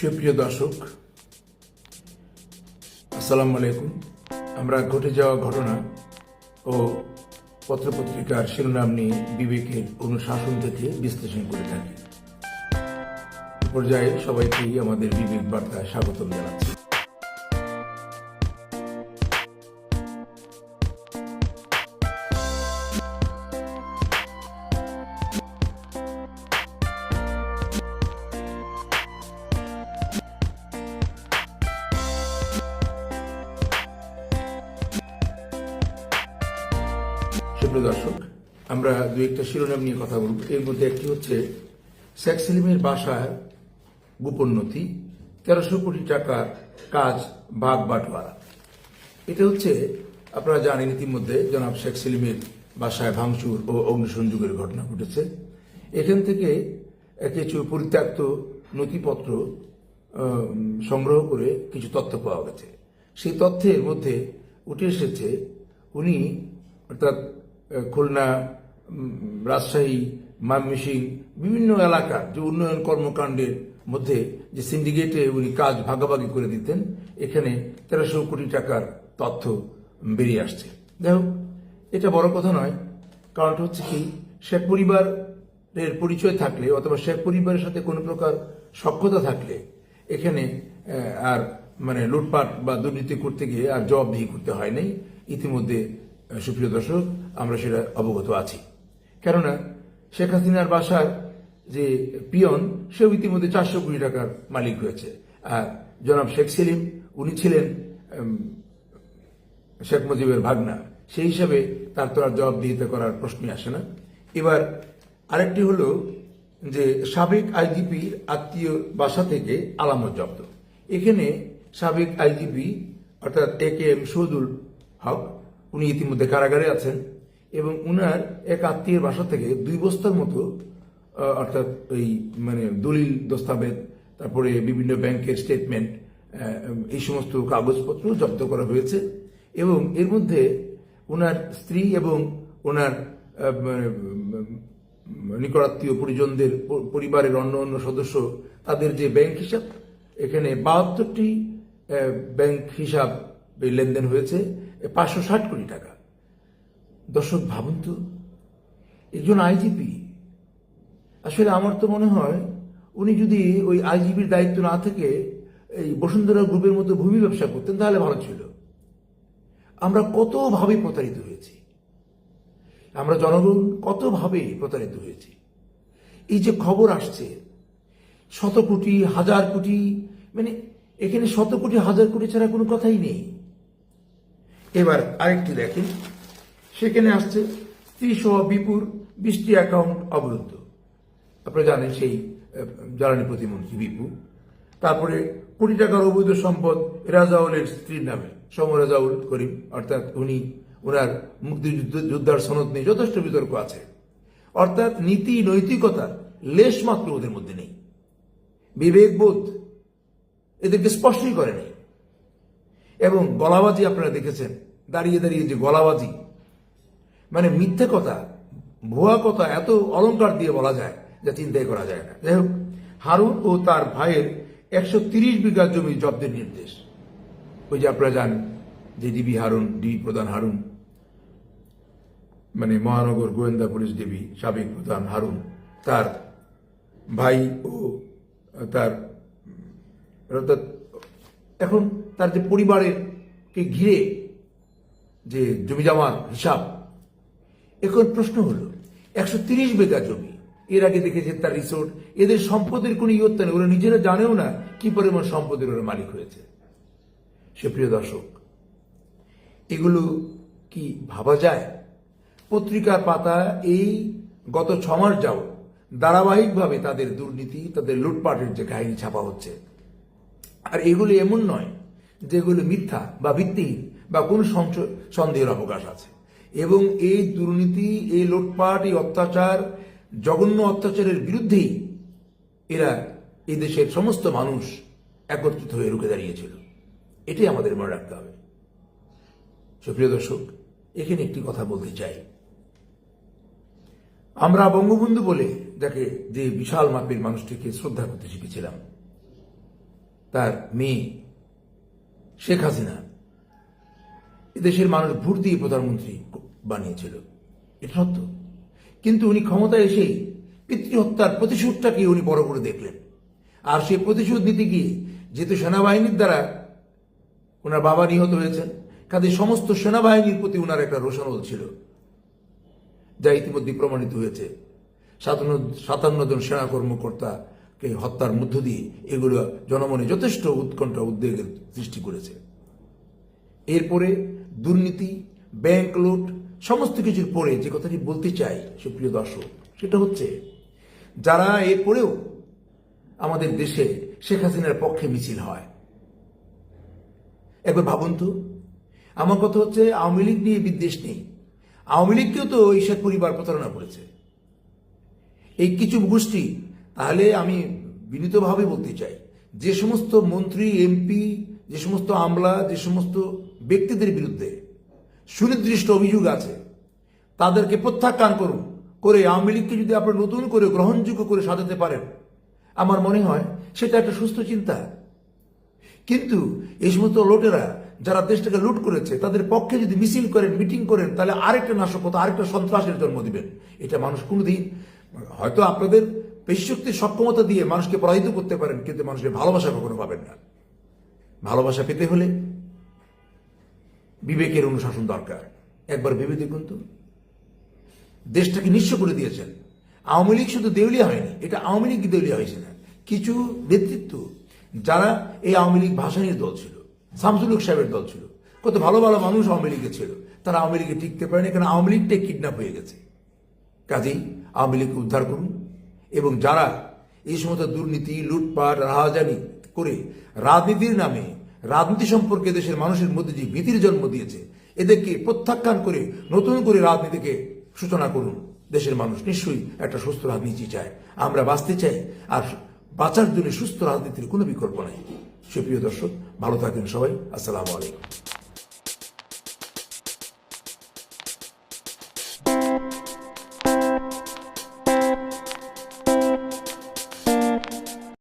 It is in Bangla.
সুপ্রিয় দর্শক, আসসালামু আলাইকুম। আমরা ঘটে যাওয়া ঘটনা ও পত্রপত্রিকার শিরোনাম নিয়ে বিবেকের অনুশাসন থেকে বিশ্লেষণ করে থাকি। পর্যায়ে সবাইকেই আমাদের বিবেক বার্তায় স্বাগতম জানাচ্ছি। সুপ্রিয় দর্শক, আমরা দু একটা শিরোনাম নিয়ে কথা বলব। এর মধ্যে একটি হচ্ছে শেখ সেলিমের বাসায় গোপন নথি, 1300 কোটি টাকার কাজ ভাগ বাটোয়ারা। এটা হচ্ছে, আপনারা জানেন ইতিমধ্যে জনাব শেখ সেলিমের বাসায় ভাঙচুর ও অগ্নিসংযোগের ঘটনা ঘটেছে। এখান থেকে কিছু পরিত্যক্ত নথিপত্র সংগ্রহ করে কিছু তথ্য পাওয়া গেছে। সেই তথ্যের মধ্যে উঠে এসেছে উনি, অর্থাৎ খুলনা, রাজশাহী, ময়মনসিংহ বিভিন্ন এলাকার যে উন্নয়ন কর্মকাণ্ডের মধ্যে যে সিন্ডিকেটে উনি কাজ ভাগাভাগি করে দিতেন, এখানে 1300 কোটি টাকার তথ্য বেরিয়ে আসছে। যাই হোক, এটা বড় কথা নয়। কারণটা হচ্ছে কি, শেখ পরিবারের পরিচয় থাকলে অথবা শেখ পরিবারের সাথে কোনো প্রকার সখ্যতা থাকলে এখানে আর লুটপাট বা দুর্নীতি করতে গিয়ে আর জবাবদিহি করতে হয় নাই। ইতিমধ্যে সুপ্রিয় দর্শক, আমরা সেটা অবগত আছি। কেননা শেখ হাসিনার বাসার যে পিয়ন, সেও ইতিমধ্যে 400 কোটি টাকার মালিক হয়েছে। আর জনাব শেখ সেলিম, উনি ছিলেন শেখ মুজিবের ভাগনা, সেই হিসাবে তার তো আর জবাবদিহিতা করার প্রশ্নই আসে না। এবার আরেকটি হলো যে সাবেক আইজিপির আত্মীয় বাসা থেকে আলামত জব্দ। এখানে সাবেক আইজিপি অর্থাৎ AKM শহীদুল হক, উনি ইতিমধ্যে কারাগারে আছেন এবং উনার এক আত্মীয়ের বাসা থেকে 2 বস্তার মতো অর্থাৎ ওই দলিল দস্তাবেজ, তারপরে বিভিন্ন ব্যাংকের স্টেটমেন্ট, এই সমস্ত কাগজপত্র জব্দ করা হয়েছে। এবং এর মধ্যে ওনার স্ত্রী এবং ওনার নিকটাত্মীয় পরিজনদের পরিবারের অন্য সদস্য, তাদের যে ব্যাংক হিসাব, এখানে 72টি ব্যাংক হিসাব লেনদেন হয়েছে 560 কোটি টাকা। দর্শক ভাবুন তো, একজন আইজিপি, আসলে আমার তো মনে হয় উনি যদি ওই আইজিপির দায়িত্ব না থেকে এই বসুন্ধরা গ্রুপের মতো ভূমি ব্যবসা করতেন তাহলে ভালো ছিল। আমরা কতভাবে প্রতারিত হয়েছি, আমরা জনগণ কতভাবে প্রতারিত হয়েছি। এই যে খবর আসছে 100 কোটি, 1000 কোটি, এখানে 100 কোটি 1000 কোটি ছাড়া কোনো কথাই নেই। এবার আরেকটি দেখেন, সেখানে আসছে স্ত্রী সহ বিপুর 20টি অ্যাকাউন্ট অবরুদ্ধ। আপনারা জানেন সেই জ্বালানি প্রতিমন্ত্রী বিপু। তারপরে কোটি টাকার অবৈধ সম্পদ রাজাউলের স্ত্রীর নামে, সমরাজাউল করিম, অর্থাৎ উনি, ওনার মুক্তিযোদ্ধার সনদ নিয়ে যথেষ্ট বিতর্ক আছে। অর্থাৎ নীতি নৈতিকতার লেশ মাত্র ওদের মধ্যে নেই, বিবেকবোধ এদেরকে স্পষ্টই করে নেই। এবং গলাবাজি আপনারা দেখেছেন, দাঁড়িয়ে দাঁড়িয়ে যে গলাবাজি, মিথ্যে কথা, ভুয়া কথা এত অলংকার দিয়ে বলা যায় যা চিন্তাই করা যায় না। যাই হোক, হারুন ও তার ভাইয়ের 130 বিঘা জমি জব্দের নির্দেশ। ওই যে আপনারা জানেন যে ডিবি প্রধান হারুন, মহানগর গোয়েন্দা পুলিশ ডিবি সাবেক প্রধান হারুন, তার ভাই ও তার অর্থাৎ এখন তার যে পরিবারকে ঘিরে যে জমি জমার হিসাব, এখন প্রশ্ন হলো 130 বিঘা জমি, এর আগে দেখেছেন তার রিসোর্ট, এদের সম্পদের কোনো ইয়ত্তা নেই, ওরা নিজেরা জানেও না কি পরিমাণ সম্পদের ওরা মালিক হয়েছে। সুপ্রিয় দর্শক, এগুলো কি ভাবা যায়? পত্রিকার পাতা এই গত 6 মাস যাবত ধারাবাহিকভাবে তাদের দুর্নীতি, তাদের লুটপাটের যে কাহিনী ছাপা হচ্ছে। আর এগুলো এমন নয় যেগুলো মিথ্যা বা ভিত্তিহীন বা কোনো সন্দেহের অবকাশ আছে। এবং এই দুর্নীতি, এই লুটপাট, এই অত্যাচার, জঘন্য অত্যাচারের বিরুদ্ধেই এরা এই দেশের সমস্ত মানুষ একত্রিত হয়ে রুখে দাঁড়িয়েছিল। এটাই আমাদের মনে রাখতে হবে। সুপ্রিয় দর্শক, এখানে একটি কথা বলতে চাই। আমরা বঙ্গবন্ধু বলে যাকে, যে বিশাল মাপের মানুষটিকে শ্রদ্ধা করতে শিখেছিলাম, তার মেয়ে শেখ হাসিনা এদেশের মানুষ ভোট দিয়ে প্রধানমন্ত্রী বানিয়েছিল, এটা সত্য। কিন্তু উনি ক্ষমতায় এসেই পিতৃহত্যার প্রতিশোধটাকে উনি বড় করে দেখলেন। আর সেই প্রতিশোধ নিতে গিয়ে যেহেতু সেনাবাহিনীর দ্বারা ওনার বাবা নিহত হয়েছেন, কাজে সমস্ত সেনাবাহিনীর প্রতি ওনার একটা রোষানল ছিল, যা ইতিমধ্যে প্রমাণিত হয়েছে। 57 জন সেনা কর্মকর্তাকে হত্যার মধ্য দিয়ে এগুলো জনমনে যথেষ্ট উৎকণ্ঠা উদ্বেগের সৃষ্টি করেছে। এরপরে দুর্নীতি, ব্যাংক লুট, সমস্ত কিছুর পরে যে কথাটি বলতে চাই সুপ্রিয় দর্শক, সেটা হচ্ছে যারা এরপরেও আমাদের দেশে শেখ হাসিনার পক্ষে মিছিল হয়, একবার ভাবুন তো। আমার কথা হচ্ছে আওয়ামী লীগ নিয়ে বিদ্বেষ নেই, আওয়ামী লীগকেও তো এই শেখ পরিবার প্রতারণা করেছে এই কিছু গোষ্ঠী। তাহলে আমি বিনীতভাবে বলতে চাই, যে সমস্ত মন্ত্রী, এমপি, যে সমস্ত আমলা, যে সমস্ত ব্যক্তিদের বিরুদ্ধে সুনির্দিষ্ট অভিযোগ আছে, তাদেরকে প্রত্যাখ্যান করুন, করে আওয়ামী লীগকে যদি আপনারা নতুন করে গ্রহণযোগ্য করে সাজাতে পারেন, আমার মনে হয় সেটা একটা সুস্থ চিন্তা। কিন্তু এই সমস্ত লোটেরা যারা দেশটাকে লুট করেছে তাদের পক্ষে যদি মিছিল করেন, মিটিং করেন, তাহলে আরেকটা নাশকতা, আরেকটা সন্ত্রাসের জন্ম দিবেন। এটা মানুষ কোনোদিন, হয়তো আপনাদের পেশিশক্তির সক্ষমতা দিয়ে মানুষকে পরাজিত করতে পারেন, কিন্তু মানুষের ভালোবাসা কখনো পাবেন না। ভালোবাসা পেতে হলে বিবেকের অনুশাসন দরকার। একবার ভেবে দেখুন তো, দেশটাকে নিঃস্ব করে দিয়েছেন। আওয়ামী লীগ শুধু দেউলিয়া হয়নি, এটা আওয়ামী লীগ দেউলিয়া হয়েছে না, কিছু নেতৃত্ব যারা এই আওয়ামী লীগ ভাসানির দল ছিল, শামসুল হক সাহেবের দল ছিল, কত ভালো ভালো মানুষ আওয়ামী লীগে ছিল, তারা আওয়ামী লীগে টিকতে পারেনি, কারণ আওয়ামী লীগটাই কিডন্যাপ হয়ে গেছে। কাজেই আওয়ামী লীগকে উদ্ধার করুন, এবং যারা এই সমস্ত দুর্নীতি, লুটপাট, রাহাজানি করে রাজনীতির নামে, রাজনীতি সম্পর্কে দেশের মানুষের মধ্যে যে ভীতির জন্ম দিয়েছে, এদেরকে প্রত্যাখ্যান করে নতুন করে রাজনীতিকে সূচনা করুন। দেশের মানুষ নিশ্চয়ই একটা সুস্থ রাজনীতি চায়, আমরা বাঁচতে চাই, আর বাঁচার জন্য সুস্থ রাজনীতির কোনো বিকল্প নাই। সুপ্রিয় দর্শক, ভালো থাকেন সবাই। আসসালামু আলাইকুম।